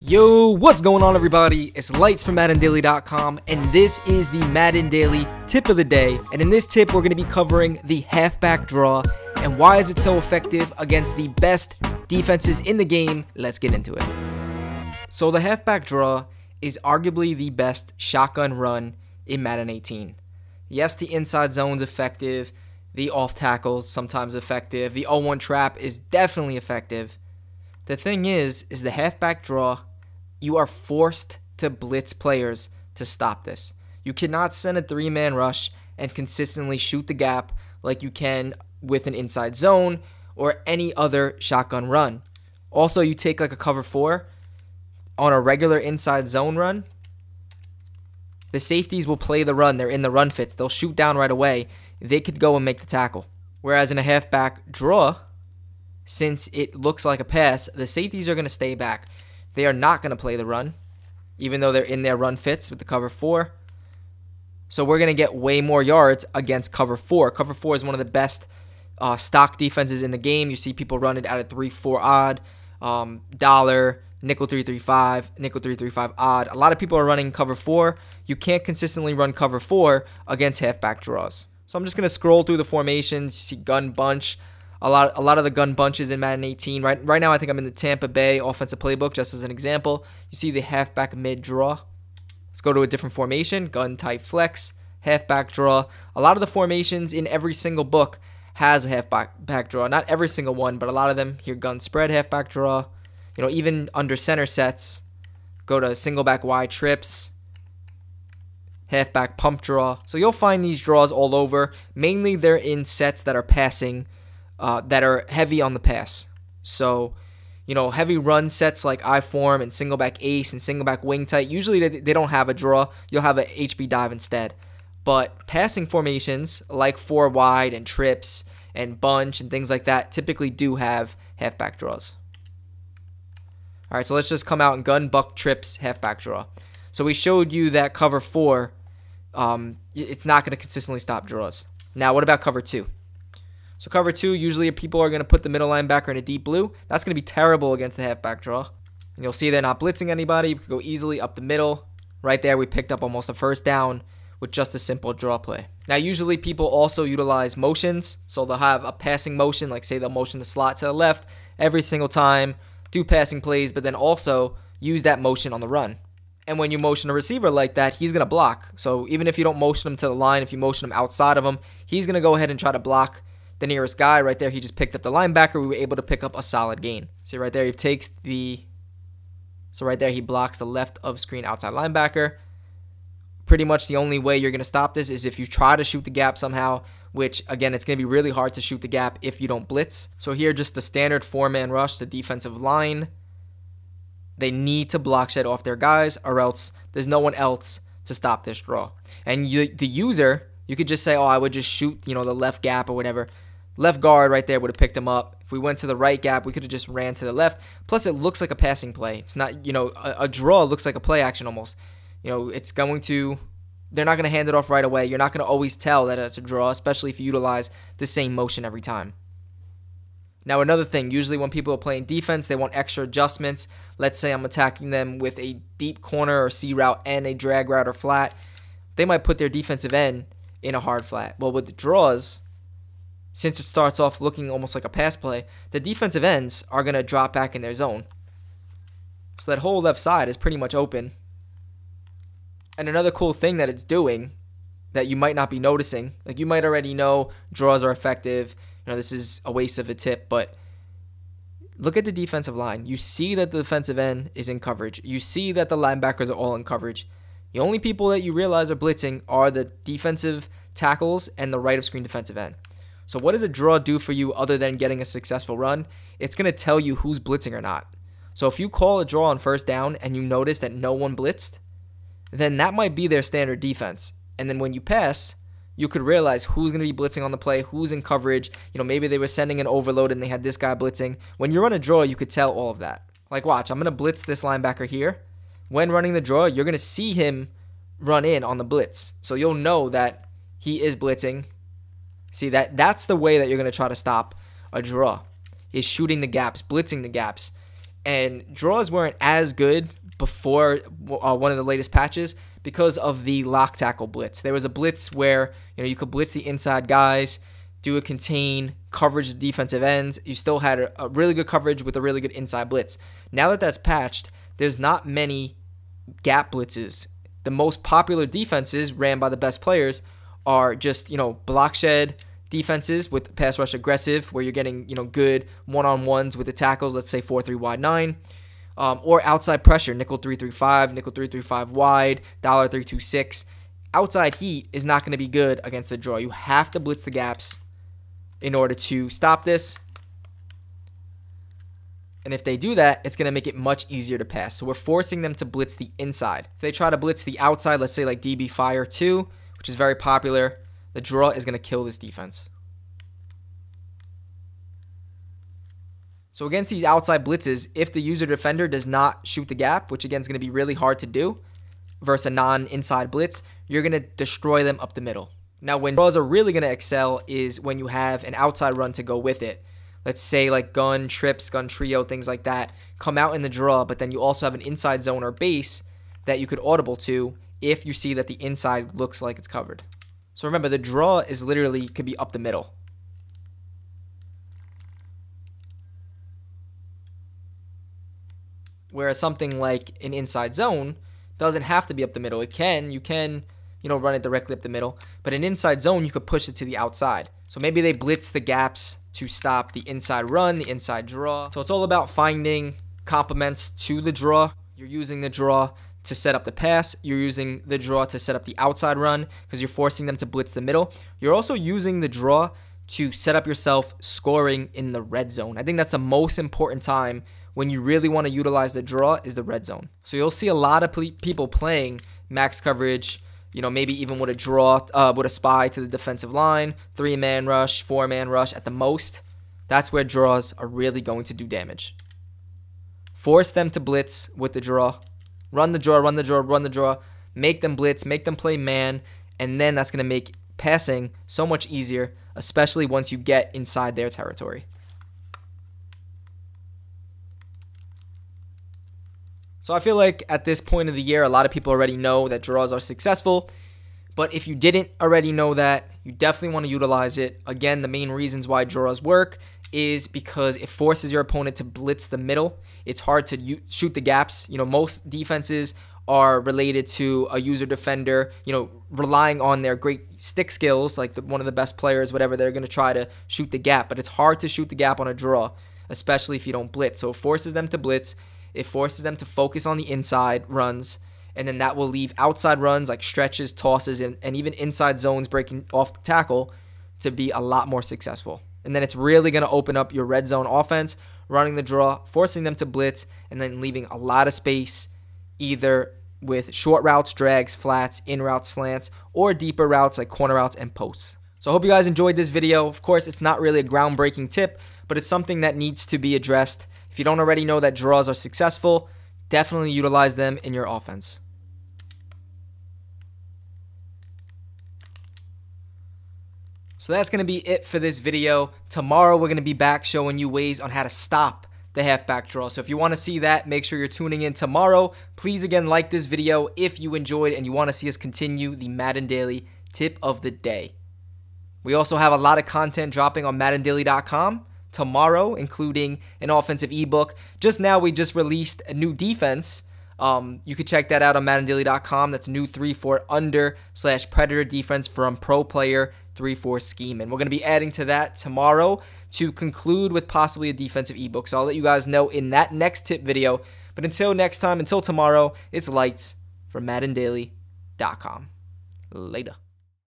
Yo, what's going on everybody? It's Lights from MaddenDaily.com and this is the Madden Daily Tip of the Day. And in this tip, we're going to be covering the halfback draw and why is it so effective against the best defenses in the game. Let's get into it. So the halfback draw is arguably the best shotgun run in Madden 18. Yes, the inside zone's effective, the off tackles sometimes effective, the 0-1 trap is definitely effective. The thing is the halfback draw, you are forced to blitz players to stop this. You cannot send a three-man rush and consistently shoot the gap like you can with an inside zone or any other shotgun run. Also, you take like a cover 4 on a regular inside zone run, the safeties will play the run. They're in the run fits. They'll shoot down right away. They could go and make the tackle. Whereas in a halfback draw, since it looks like a pass, the safeties are going to stay back. They are not going to play the run, even though they're in their run fits with the cover 4. So we're going to get way more yards against cover 4. Cover 4 is one of the best stock defenses in the game. You see people run it at a 3-4 odd, dollar, nickel 3-3-5, nickel 3-3-5 odd. A lot of people are running cover 4. You can't consistently run cover 4 against halfback draws. So I'm just going to scroll through the formations. You see gun bunch. A lot of the gun bunches in Madden 18. Right now, I think I'm in the Tampa Bay offensive playbook, just as an example. You see the halfback mid draw. Let's go to a different formation. Gun type flex, halfback draw. A lot of the formations in every single book has a halfback draw. Not every single one, but a lot of them. Here, gun spread, halfback draw. You know, even under center sets, go to single back wide trips, halfback pump draw. So you'll find these draws all over. Mainly, they're in sets that are passing. That are heavy on the pass. So, you know, heavy run sets like I-form and single back ace and single back wing tight, usually they don't have a draw. You'll have a HB dive instead. But passing formations like 4 wide and trips and bunch and things like that typically do have halfback draws. All right, so let's just come out and gun, buck, trips, halfback draw. So we showed you that cover 4, it's not going to consistently stop draws. Now, what about cover 2? So cover 2, usually people are going to put the middle linebacker in a deep blue. That's going to be terrible against the halfback draw. And you'll see they're not blitzing anybody. We could go easily up the middle. Right there, we picked up almost a first down with just a simple draw play. Now, usually people also utilize motions. So they'll have a passing motion, like say they'll motion the slot to the left every single time, do passing plays, but then also use that motion on the run. And when you motion a receiver like that, he's going to block. So even if you don't motion him to the line, if you motion him outside of him, he's going to go ahead and try to block the nearest guy. Right there, he just picked up the linebacker. We were able to pick up a solid gain. See right there, so right there, he blocks the left of screen outside linebacker. Pretty much the only way you're going to stop this is if you try to shoot the gap somehow, which again, it's going to be really hard to shoot the gap if you don't blitz. So here, just the standard 4-man rush, the defensive line, they need to block shed off their guys or else there's no one else to stop this draw. And the user, you could just say, oh, I would just shoot, you know, the left gap or whatever. Left guard right there would have picked him up. If we went to the right gap, we could have just ran to the left. Plus, it looks like a passing play. It's not, you know, a draw looks like a play action almost. You know, they're not going to hand it off right away. You're not going to always tell that it's a draw, especially if you utilize the same motion every time. Now, another thing, usually when people are playing defense, they want extra adjustments. Let's say I'm attacking them with a deep corner or C route and a drag route or flat. They might put their defensive end in a hard flat. Well, with the draws, since it starts off looking almost like a pass play, the defensive ends are going to drop back in their zone. So that whole left side is pretty much open. And another cool thing that it's doing that you might not be noticing, like you might already know draws are effective. You know, this is a waste of a tip, but look at the defensive line. You see that the defensive end is in coverage. You see that the linebackers are all in coverage. The only people that you realize are blitzing are the defensive tackles and the right of screen defensive end. So what does a draw do for you other than getting a successful run? It's going to tell you who's blitzing or not. So if you call a draw on first down and you notice that no one blitzed, then that might be their standard defense. And then when you pass, you could realize who's going to be blitzing on the play, who's in coverage. You know, maybe they were sending an overload and they had this guy blitzing. When you run a draw, you could tell all of that. Like, watch, I'm going to blitz this linebacker here. When running the draw, you're going to see him run in on the blitz. So you'll know that he is blitzing. See, that's the way that you're going to try to stop a draw, is shooting the gaps, blitzing the gaps. And draws weren't as good before one of the latest patches because of the lock tackle blitz. There was a blitz where you could blitz the inside guys, do a contain, coverage the defensive ends. You still had a really good coverage with a really good inside blitz. Now that that's patched, there's not many gap blitzes. The most popular defenses ran by the best players are just, block shed defenses with pass rush aggressive, where you're getting, good one-on-ones with the tackles, let's say 4-3 wide 9, or outside pressure, nickel 3-3-5, nickel 3-3-5 wide, dollar 3-2-6. Outside heat is not going to be good against the draw. You have to blitz the gaps in order to stop this. And if they do that, it's going to make it much easier to pass. So we're forcing them to blitz the inside. If they try to blitz the outside, let's say like DB Fire 2, which is very popular, the draw is going to kill this defense. So against these outside blitzes, if the user defender does not shoot the gap, which again is going to be really hard to do versus a non-inside blitz, you're going to destroy them up the middle. Now when draws are really going to excel is when you have an outside run to go with it. Let's say like gun, trips, gun trio, things like that come out in the draw, but then you also have an inside zone or base that you could audible to if you see that the inside looks like it's covered. So remember, the draw is literally could be up the middle. Whereas something like an inside zone doesn't have to be up the middle. You can run it directly up the middle, but an inside zone, you could push it to the outside. So maybe they blitz the gaps to stop the inside run, the inside draw. So it's all about finding complements to the draw. You're using the draw to set up the pass. You're using the draw to set up the outside run because you're forcing them to blitz the middle. You're also using the draw to set up yourself scoring in the red zone. I think that's the most important time when you really want to utilize the draw is the red zone. So you'll see a lot of people playing max coverage, maybe even with a draw, with a spy to the defensive line, 3-man rush, 4-man rush at the most. That's where draws are really going to do damage. Force them to blitz with the draw. Run the draw, run the draw, run the draw. Make them blitz, make them play man, and then that's going to make passing so much easier, especially once you get inside their territory. So I feel like at this point of the year, a lot of people already know that draws are successful. But if you didn't already know that, you definitely want to utilize it. Again, the main reasons why draws work is because it forces your opponent to blitz the middle. It's hard to shoot the gaps. Most defenses are related to a user defender, relying on their great stick skills, like one of the best players, whatever, they're going to try to shoot the gap. But it's hard to shoot the gap on a draw, especially if you don't blitz. So it forces them to blitz. It forces them to focus on the inside runs, and then that will leave outside runs like stretches, tosses, and even inside zones breaking off the tackle to be a lot more successful. And then it's really going to open up your red zone offense, running the draw, forcing them to blitz, and then leaving a lot of space either with short routes, drags, flats, in routes, slants, or deeper routes like corner routes and posts. So I hope you guys enjoyed this video. Of course, it's not really a groundbreaking tip, but it's something that needs to be addressed. If you don't already know that draws are successful, definitely utilize them in your offense. So that's going to be it for this video. Tomorrow we're going to be back showing you ways on how to stop the halfback draw. So if you want to see that, make sure you're tuning in tomorrow. Please again like this video if you enjoyed and you want to see us continue the Madden Daily Tip of the Day. We also have a lot of content dropping on MaddenDaily.com tomorrow, including an offensive ebook. Just now, we just released a new defense. You can check that out on MaddenDaily.com. That's new 3-4 under/predator defense from pro player 3-4 scheme. And we're going to be adding to that tomorrow to conclude with possibly a defensive ebook. So I'll let you guys know in that next tip video. But until next time, until tomorrow, it's lights from MaddenDaily.com. Later.